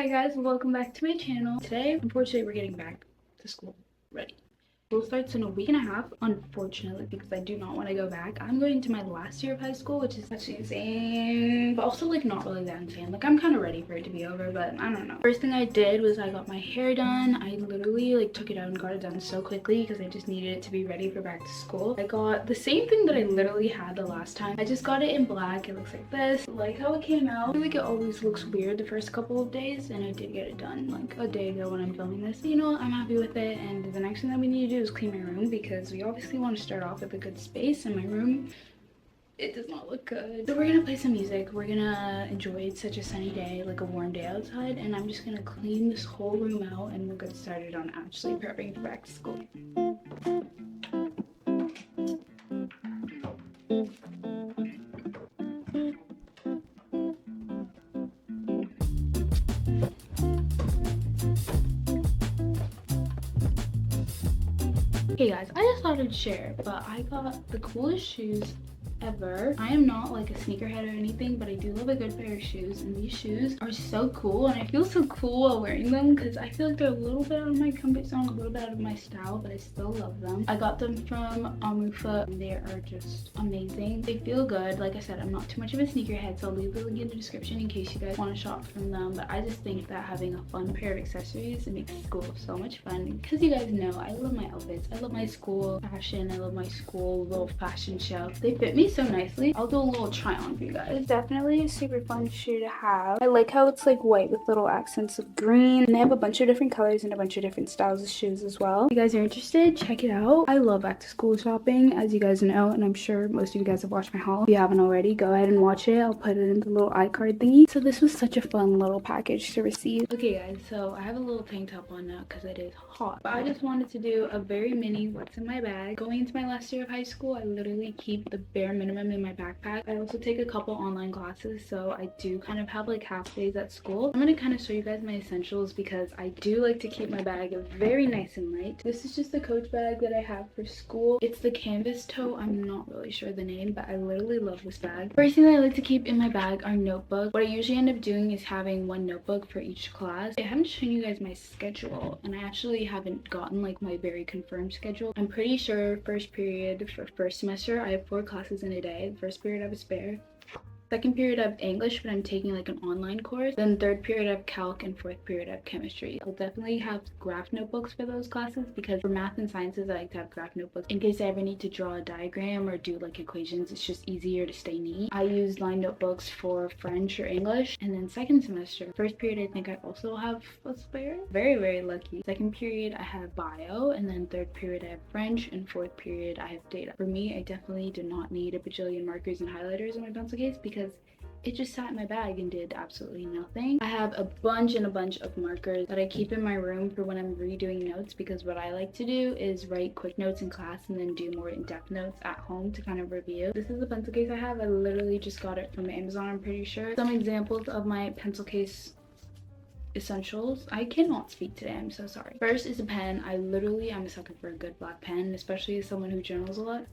Hi guys, welcome back to my channel. Today, unfortunately, we're getting back to school ready. School starts in a week and a half, unfortunately, because I do not want to go back. I'm going to my last year of high school, which is actually insane, but also like not really that insane. Like I'm kind of ready for it to be over, but I don't know. First thing I did was I got my hair done. I literally like took it out and got it done so quickly because I just needed it to be ready for back to school. I got the same thing that I literally had the last time. I just got it in black. It looks like this. Like how it came out. I feel like it always looks weird the first couple of days, and I did get it done like a day ago when I'm filming this. So, you know what? I'm happy with it, and the next thing that we need to do is clean my room because we obviously want to start off with a good space, and my room, it does not look good. So we're gonna play some music. We're gonna enjoy it. Such a sunny day, like a warm day outside, and I'm just gonna clean this whole room out and we'll get started on actually prepping for back to school. Hey guys, I just thought I'd share, but I got the coolest shoes ever. I am not like a sneakerhead or anything, but I do love a good pair of shoes, and these shoes are so cool, and I feel so cool while wearing them because I feel like they're a little bit out of my comfort zone, a little bit out of my style, but I still love them. I got them from Amofoot, and they are just amazing. They feel good. Like I said, I'm not too much of a sneakerhead, so I'll leave the link in the description in case you guys want to shop from them, but I just think that having a fun pair of accessories, it makes school so much fun because you guys know I love my outfits. I love my school fashion. I love my school little fashion show. They fit me so nicely. I'll do a little try on for you guys. It's definitely a super fun shoe to have. I like how it's like white with little accents of green, and they have a bunch of different colors and a bunch of different styles of shoes as well. If you guys are interested, check it out. I love back to school shopping, as you guys know, and I'm sure most of you guys have watched my haul. If you haven't already, go ahead and watch it. I'll put it in the little iCard thingy. So this was such a fun little package to receive. Okay guys, so I have a little tank top on now because it is hot, but I just wanted to do a very mini what's in my bag. Going into my last year of high school, I literally keep the bare minimum in my backpack. I also take a couple online classes, so I do kind of have like half days at school. I'm gonna kind of show you guys my essentials because I do like to keep my bag very nice and light. This is just the Coach bag that I have for school. It's the canvas tote. I'm not really sure the name, but I literally love this bag. First thing that I like to keep in my bag are notebooks. What I usually end up doing is having one notebook for each class. I haven't shown you guys my schedule, and I actually haven't gotten like my very confirmed schedule. I'm pretty sure first period for first semester I have 4 classes in a day. The first period I have a spare. Second period I have English, but I'm taking like an online course. Then third period I have Calc, and fourth period I have Chemistry. I'll definitely have graph notebooks for those classes because for math and sciences I like to have graph notebooks in case I ever need to draw a diagram or do like equations. It's just easier to stay neat. I use line notebooks for French or English. And then second semester, first period I think I also have a spare. Very lucky. Second period I have bio, and then third period I have French, and fourth period I have data. For me, I definitely do not need a bajillion markers and highlighters in my pencil case because it just sat in my bag and did absolutely nothing. I have a bunch of markers that I keep in my room for when I'm redoing notes, because what I like to do is write quick notes in class and then do more in-depth notes at home to kind of review. This is the pencil case I have. I literally just got it from Amazon, I'm pretty sure. Some examples of my pencil case essentials. I cannot speak today, I'm so sorry. First is a pen. I'm a sucker for a good black pen, especially as someone who journals a lot.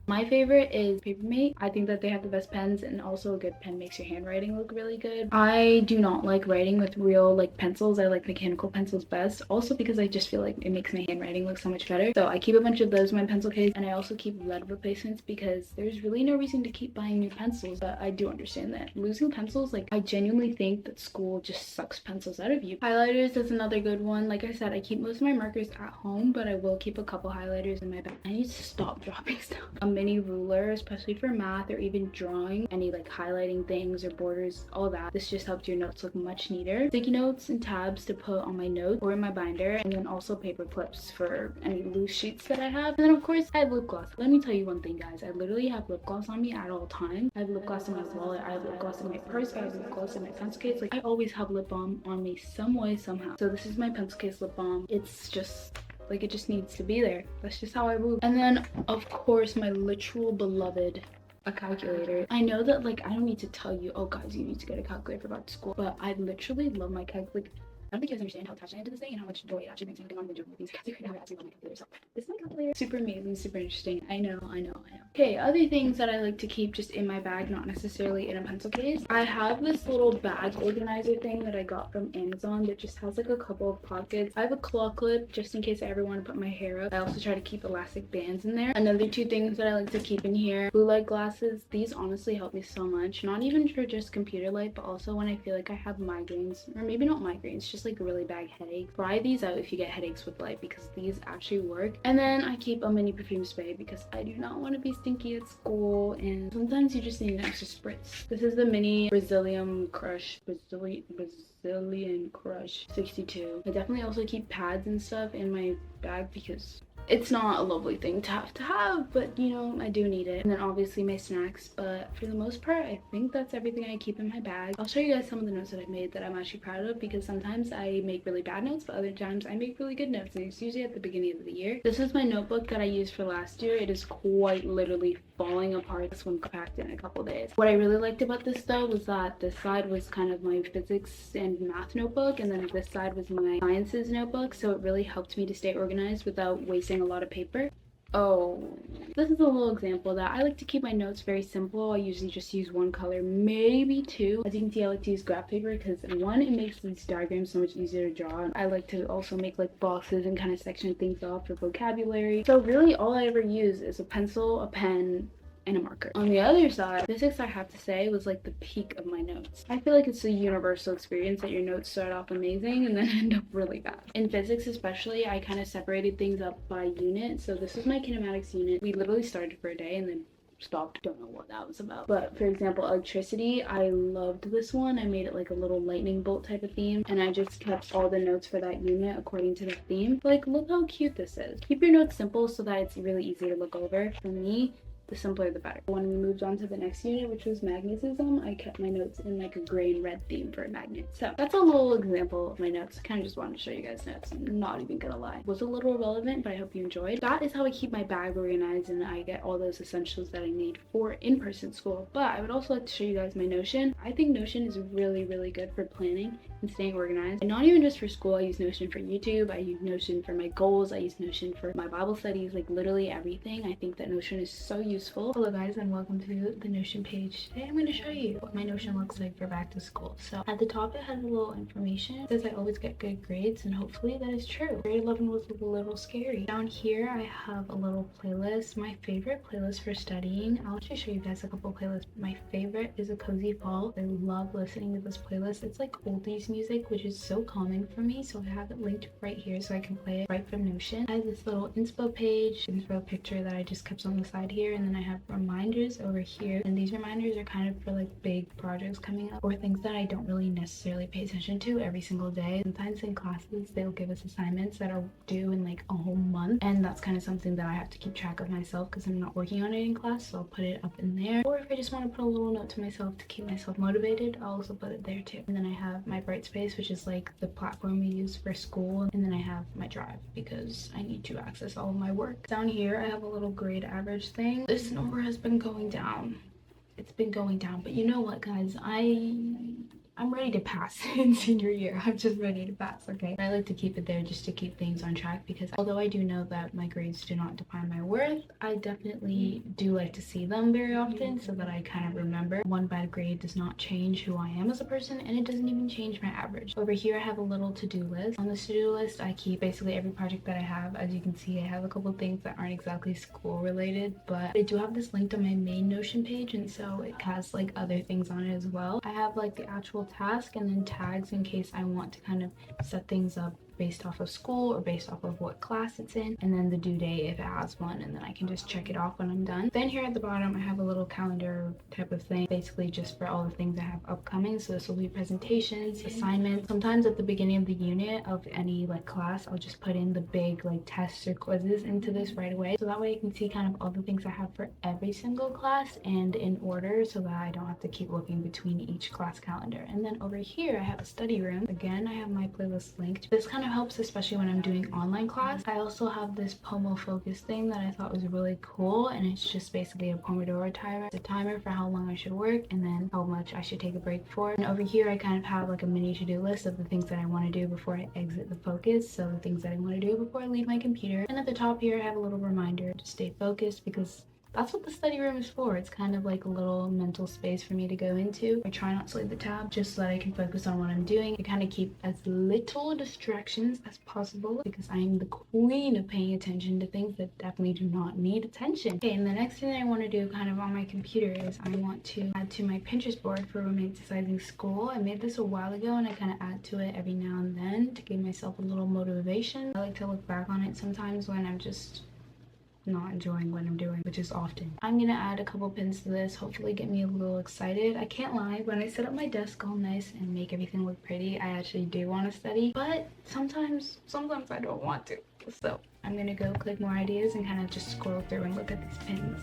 My favorite is Papermate. I think that they have the best pens, and also a good pen makes your handwriting look really good. I do not like writing with real like pencils. I like mechanical pencils best, also because I just feel like it makes my handwriting look so much better. So I keep a bunch of those in my pencil case, and I also keep lead replacements because there's really no reason to keep buying new pencils, but I do understand that losing pencils, like I genuinely think that school just sucks pencils out of you. Highlighters is another good one. Like I said, I keep most of my markers at home, but I will keep a couple highlighters in my bag. I need to stop dropping stuff. Mini ruler, especially for math or even drawing, any like highlighting things or borders, all that. This just helps your notes look much neater. Sticky notes and tabs to put on my notes or in my binder, and then also paper clips for any loose sheets that I have. And then of course I have lip gloss. Let me tell you one thing guys, I literally have lip gloss on me at all times. I have lip gloss in my wallet, I have lip gloss in my purse, I have lip gloss in my pencil case. Like I always have lip balm on me some way, somehow. So this is my pencil case lip balm. It's just like it just needs to be there. That's just how I move. And then of course my literal beloved, a calculator. I know that like I don't need to tell you, oh guys, you need to get a calculator for back to school, but I literally love my calculator. Like I don't think you guys understand how attached I am to this thing and how much joy it actually brings me to on the journey with these guys. I have actually on my calculator. So this is my calculator. Super amazing, super interesting. I know. Okay, other things that I like to keep just in my bag, not necessarily in a pencil case. I have this little bag organizer thing that I got from Amazon that just has like a couple of pockets. I have a claw clip just in case I ever want to put my hair up. I also try to keep elastic bands in there. Another two things that I like to keep in here: blue light glasses. These honestly help me so much, not even for just computer light, but also when I feel like I have migraines, or maybe not migraines, just like really bad headaches. Try these out if you get headaches with light, because these actually work. And then I keep a mini perfume spray because I do not want to be stinky at school, and sometimes you just need an extra spritz. This is the mini Brazilian Crush 62. I definitely also keep pads and stuff in my bag because it's not a lovely thing to have, but you know, I do need it. And then obviously my snacks, but for the most part, I think that's everything I keep in my bag. I'll show you guys some of the notes that I've made that I'm actually proud of, because sometimes I make really bad notes, but other times I make really good notes, and it's usually at the beginning of the year. This is my notebook that I used for last year. It is quite literally falling apart. This one packed in a couple days. What I really liked about this though was that this side was kind of my physics and math notebook, and then this side was my sciences notebook, so it really helped me to stay organized without wasting a lot of paper. Oh, this is a little example that I like to keep my notes very simple. I usually just use one color, maybe two. As you can see, I like to use graph paper because one, it makes these diagrams so much easier to draw. I like to also make like boxes and kind of section things off for vocabulary. So really all I ever use is a pencil, a pen, and a marker. On the other side, physics, I have to say, was like the peak of my notes. I feel like it's a universal experience that your notes start off amazing and then end up really bad. In physics especially, I kind of separated things up by unit. So this was my kinematics unit. We literally started for a day and then stopped. Don't know what that was about. But for example, electricity, I loved this one. I made it like a little lightning bolt type of theme, and I just kept all the notes for that unit according to the theme. Like, look how cute this is. Keep your notes simple so that it's really easy to look over. For me, the simpler the better. When we moved on to the next unit, which was magnetism, I kept my notes in like a gray and red theme for a magnet. So that's a little example of my notes. I kind of just wanted to show you guys notes. I'm not even gonna lie. It was a little irrelevant, but I hope you enjoyed. That is how I keep my bag organized, and I get all those essentials that I need for in-person school. But I would also like to show you guys my Notion. I think Notion is really, really good for planning and staying organized. And not even just for school. I use Notion for YouTube. I use Notion for my goals. I use Notion for my Bible studies, like literally everything. I think that Notion is so useful. Hello guys, and welcome to the Notion page. Today I'm going to show you what my Notion looks like for back to school. So at the top it has a little information. It says I always get good grades, and hopefully that is true. Grade 11 was a little scary. Down here I have a little playlist. My favorite playlist for studying, I'll actually show you guys a couple playlists. My favorite is A Cozy Fall. I love listening to this playlist. It's like oldies music, which is so calming for me, so I have it linked right here so I can play it right from Notion. I have this little inspo page, inspo picture that I just kept on the side here, and then I have reminders over here, and these reminders are kind of for like big projects coming up or things that I don't really necessarily pay attention to every single day. Sometimes in classes they'll give us assignments that are due in like a whole month, and that's kind of something that I have to keep track of myself because I'm not working on it in class, so I'll put it up in there. Or if I just want to put a little note to myself to keep myself motivated, I'll also put it there too. And then I have my Brightspace, which is like the platform we use for school, and then I have my Drive because I need to access all of my work. Down here I have a little grade average thing. This number has been going down. It's been going down, but you know what guys, I'm ready to pass in senior year. I'm just ready to pass, okay? I like to keep it there just to keep things on track, because although I do know that my grades do not define my worth, I definitely do like to see them very often so that I kind of remember. One bad grade does not change who I am as a person, and it doesn't even change my average. Over here I have a little to-do list. On this to-do list I keep basically every project that I have. As you can see, I have a couple things that aren't exactly school related, but I do have this linked on my main Notion page, and so it has like other things on it as well. I have like the actual task and then tags in case I want to kind of set things up based off of school or based off of what class it's in, and then the due date if it has one, and then I can just check it off when I'm done. Then here at the bottom I have a little calendar type of thing, basically just for all the things I have upcoming. So this will be presentations, assignments. Sometimes at the beginning of the unit of any like class I'll just put in the big like tests or quizzes into this right away, so that way I can see kind of all the things I have for every single class and in order, so that I don't have to keep looking between each class calendar. And then over here I have a study room. Again, I have my playlist linked. This kind of of helps, especially when I'm doing online class. I also have this Pomo focus thing that I thought was really cool, and it's just basically a Pomodoro timer. It's a timer for how long I should work and then how much I should take a break for. And over here I kind of have like a mini to-do list of the things that I want to do before I exit the focus, so the things that I want to do before I leave my computer. And at the top here I have a little reminder to stay focused, because that's what the study room is for. It's kind of like a little mental space for me to go into. I try not to leave the tab just so that I can focus on what I'm doing. I kind of keep as little distractions as possible because I am the queen of paying attention to things that definitely do not need attention. Okay, and the next thing that I want to do kind of on my computer is I want to add to my Pinterest board for romanticizing school. I made this a while ago and I kind of add to it every now and then to give myself a little motivation. I like to look back on it sometimes when I'm just not enjoying what I'm doing, which is often. I'm gonna add a couple pins to this, hopefully get me a little excited. I can't lie, when I set up my desk all nice and make everything look pretty, I actually do want to study, but sometimes I don't want to. So I'm gonna go click more ideas and kind of just scroll through and look at these pins.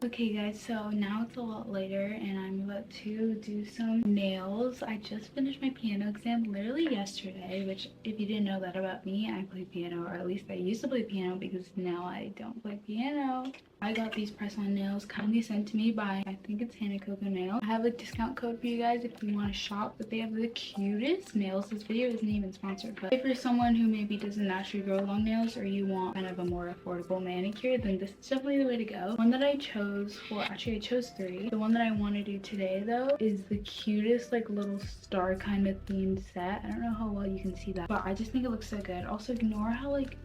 Okay guys, so now it's a lot later and I'm about to do some nails. I just finished my piano exam literally yesterday, which if you didn't know that about me, I play piano, or at least I used to play piano, because now I don't play piano. I got these press-on nails kindly sent to me by, I think it's Hannah Coco Nails. I have a discount code for you guys if you want to shop, but they have the cutest nails. This video isn't even sponsored, but if you're someone who maybe doesn't naturally grow long nails, or you want kind of a more affordable manicure, then this is definitely the way to go. One that I chose, well actually I chose 3. The one that I want to do today though is the cutest like little star kind of themed set. I don't know how well you can see that, but I just think it looks so good. Also ignore how like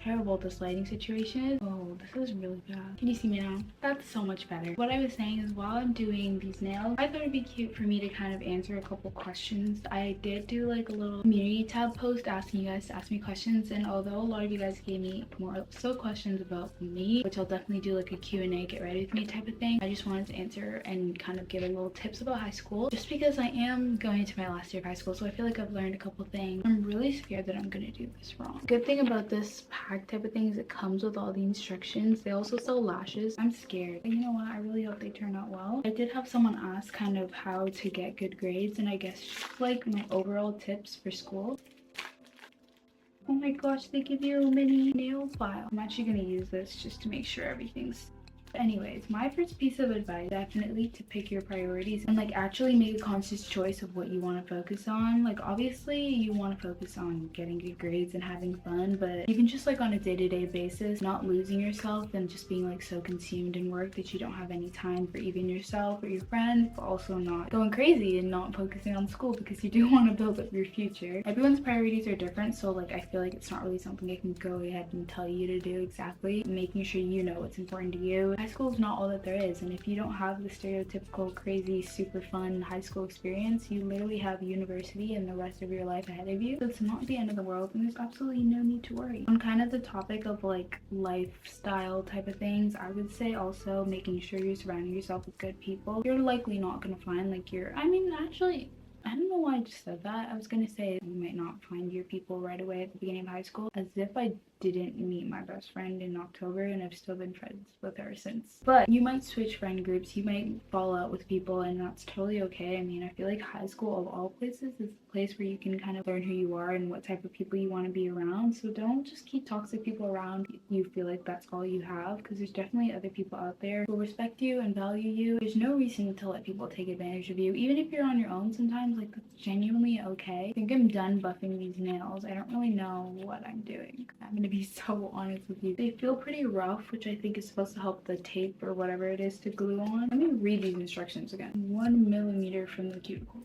terrible this lighting situation is. Oh, this is really bad. Can you see me now? That's so much better. What I was saying is, while I'm doing these nails, I thought it'd be cute for me to kind of answer a couple questions. I did do like a little community tab post asking you guys to ask me questions, and although a lot of you guys gave me more so questions about me, which I'll definitely do like a Q&A, get ready with me type of thing, I just wanted to answer and kind of give a little tips about high school, just because I am going into my last year of high school, so I feel like I've learned a couple things. I'm really scared that I'm gonna do this wrong. Good thing about this pack type of things, it comes with all the instructions. They also sell lashes. I'm scared, but you know what, I really hope they turn out well. I did have someone ask kind of how to get good grades, and I guess like my overall tips for school. Oh my gosh, they give you a mini nail file. I'm actually gonna use this just to make sure everything's. Anyways, my first piece of advice, definitely to pick your priorities and like actually make a conscious choice of what you want to focus on. Like obviously you want to focus on getting good grades and having fun, but even just like on a day-to-day basis, not losing yourself and just being like so consumed in work that you don't have any time for even yourself or your friends, but also not going crazy and not focusing on school, because you do want to build up your future. Everyone's priorities are different, so like I feel like it's not really something I can go ahead and tell you to do exactly. Making sure you know what's important to you. High school is not all that there is, and if you don't have the stereotypical crazy super fun high school experience, you literally have university and the rest of your life ahead of you. So it's not the end of the world, and there's absolutely no need to worry. On kind of the topic of like lifestyle type of things, I would say also making sure you're surrounding yourself with good people. You're likely not gonna find like your, I mean actually I don't know why I just said that. I was gonna say you might not find your people right away at the beginning of high school, as if I didn't meet my best friend in October and I've still been friends with her since. But you might switch friend groups, you might fall out with people, and that's totally okay. I mean, I feel like high school of all places is the place where you can kind of learn who you are and what type of people you want to be around. So don't just keep toxic people around if you feel like that's all you have, because there's definitely other people out there who respect you and value you. There's no reason to let people take advantage of you, even if you're on your own sometimes. Like, that's genuinely okay. I think I'm done buffing these nails. I don't really know what I'm doing. I'm gonna be so honest with you. They feel pretty rough, which I think is supposed to help the tape or whatever it is to glue on. Let me read these instructions again. 1 millimeter from the cuticle.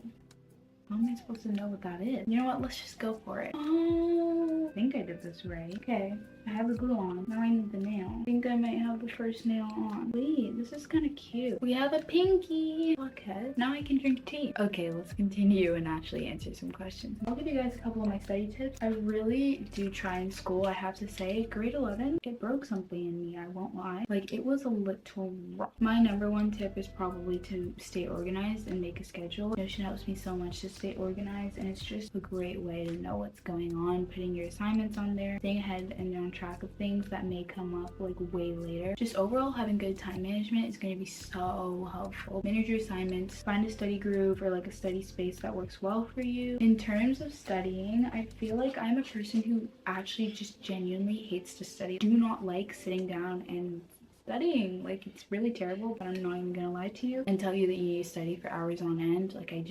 How am I supposed to know what that is? You know what? Let's just go for it. Oh, I think I did this right. Okay, I have the glue on. Now I need the nail. I think I might have the first nail on. Wait, this is kind of cute. We have a pinky. Okay, now I can drink tea. Okay, let's continue and actually answer some questions. I'll give you guys a couple of my study tips. I really do try in school. I have to say, grade 11, it broke something in me. I won't lie. Like, it was a little rough. My number one tip is probably to stay organized and make a schedule. Notion helps me so much just stay organized, and it's just a great way to know what's going on, putting your assignments on there, staying ahead and on track of things that may come up like way later. Just overall, having good time management is going to be so helpful. Manage your assignments, find a study group or like a study space that works well for you. In terms of studying, I feel like I'm a person who actually just genuinely hates to study. Do not like sitting down and studying. Like, it's really terrible, but I'm not even gonna lie to you and tell you that you need to study for hours on end. Like, I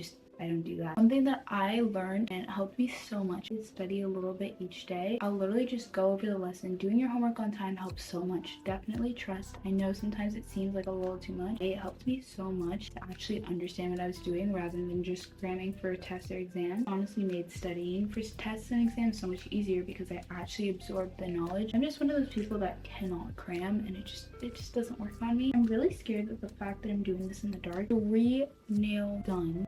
don't do that. One thing that I learned and it helped me so much is study a little bit each day. I'll literally just go over the lesson. Doing your homework on time helps so much. Definitely trust. I know sometimes it seems like a little too much. It helped me so much to actually understand what I was doing rather than just cramming for a test or exam. Honestly made studying for tests and exams so much easier because I actually absorbed the knowledge. I'm just one of those people that cannot cram, and it just doesn't work on me. I'm really scared of the fact that I'm doing this in the dark. 3 nails done.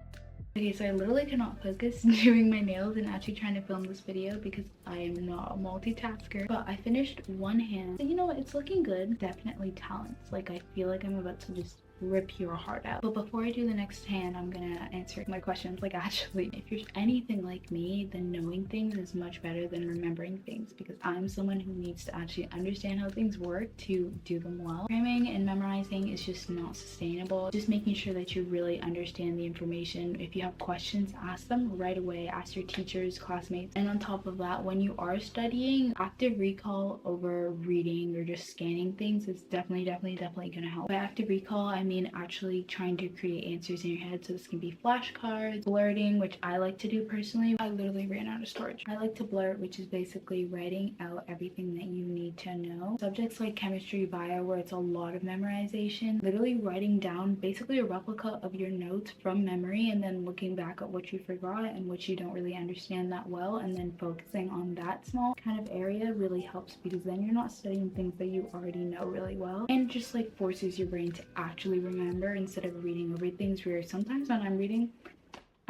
Okay, so I literally cannot focus doing my nails and actually trying to film this video because I am not a multitasker. But I finished one hand. So you know what? It's looking good. Definitely talents. Like, I feel like I'm about to just rip your heart out. But before I do the next hand, I'm gonna answer my questions. Like, actually, if you're anything like me, then knowing things is much better than remembering things, because I'm someone who needs to actually understand how things work to do them well. Cramming and memorizing is just not sustainable. Just making sure that you really understand the information. If you have questions, ask them right away. Ask your teachers, classmates. And on top of that, when you are studying, active recall over reading or just scanning things is definitely gonna help. By active recall, I mean actually trying to create answers in your head. So this can be flashcards, blurting, which I like to do personally. I literally ran out of storage. I like to blurt, which is basically writing out everything that you need to know. Subjects like chemistry, bio, where it's a lot of memorization, literally writing down basically a replica of your notes from memory and then looking back at what you forgot and what you don't really understand that well, and then focusing on that small kind of area really helps, because then you're not studying things that you already know really well, and just like forces your brain to actually remember instead of reading over things, where sometimes when I'm reading,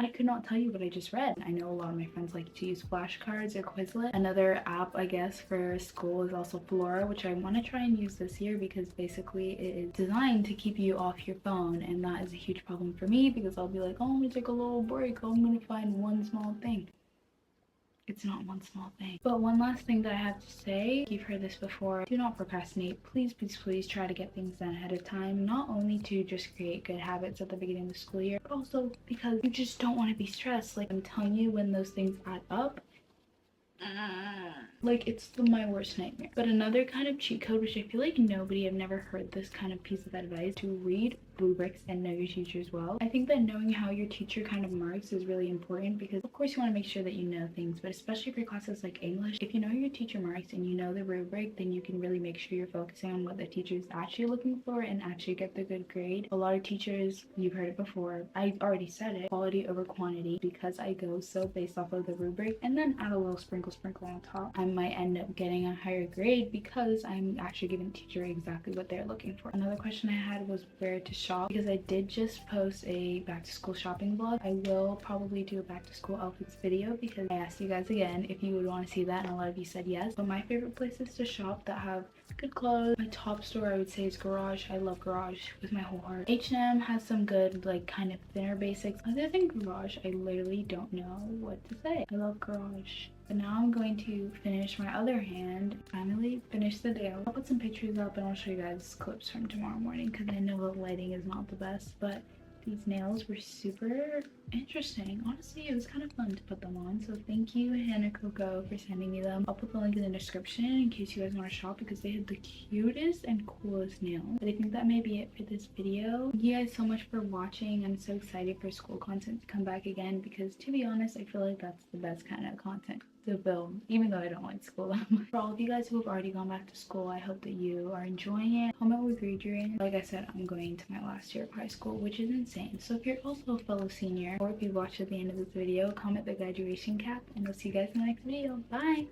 I could not tell you what I just read. I know a lot of my friends like to use flashcards or Quizlet. Another app, I guess, for school is also Flora, which I want to try and use this year because basically it is designed to keep you off your phone, and that is a huge problem for me because I'll be like, oh, I'm gonna take a little break. I'm gonna find one small thing. It's not one small thing. But one last thing that I have to say, you've heard this before, do not procrastinate. Please try to get things done ahead of time, not only to just create good habits at the beginning of the school year, but also because you just don't want to be stressed. Like, I'm telling you, when those things add up, like, it's my worst nightmare. But another kind of cheat code, which I feel like I've never heard this kind of piece of advice, to read rubrics and know your teachers well. I think that knowing how your teacher kind of marks is really important, because of course you want to make sure that you know things, but especially for classes like English, if you know your teacher marks and you know the rubric, then you can really make sure you're focusing on what the teacher is actually looking for and actually get the good grade. A lot of teachers, you've heard it before, I already said it, quality over quantity, because I go so based off of the rubric and then add a little sprinkle on top. I might end up getting a higher grade because I'm actually giving the teacher exactly what they're looking for. Another question I had was where to shop, because I did just post a back to school shopping vlog. I will probably do a back to school outfits video because I asked you guys again if you would want to see that, and a lot of you said yes. But my favorite places to shop that have good clothes, my top store I would say is Garage. I love Garage with my whole heart. H&M has some good, like, kind of thinner basics. Other than Garage, I literally don't know what to say. I love Garage. But now I'm going to finish my other hand. Finally finish the day. I'll put some pictures up and I'll show you guys clips from tomorrow morning because I know the lighting is not the best, but these nails were super interesting. Honestly, it was kind of fun to put them on. So thank you, Hannah Coco, for sending me them. I'll put the link in the description in case you guys want to shop because they had the cutest and coolest nails. But I think that may be it for this video. Thank you guys so much for watching. I'm so excited for school content to come back again because, to be honest, I feel like that's the best kind of content to film, even though I don't like school that much. For all of you guys who have already gone back to school, I hope that you are enjoying it. Comment what grade you're in. Like I said, I'm going to my last year of high school, which is insane. So if you're also a fellow senior, or if you watched at the end of this video, comment the graduation cap, and I'll see you guys in the next video. Bye!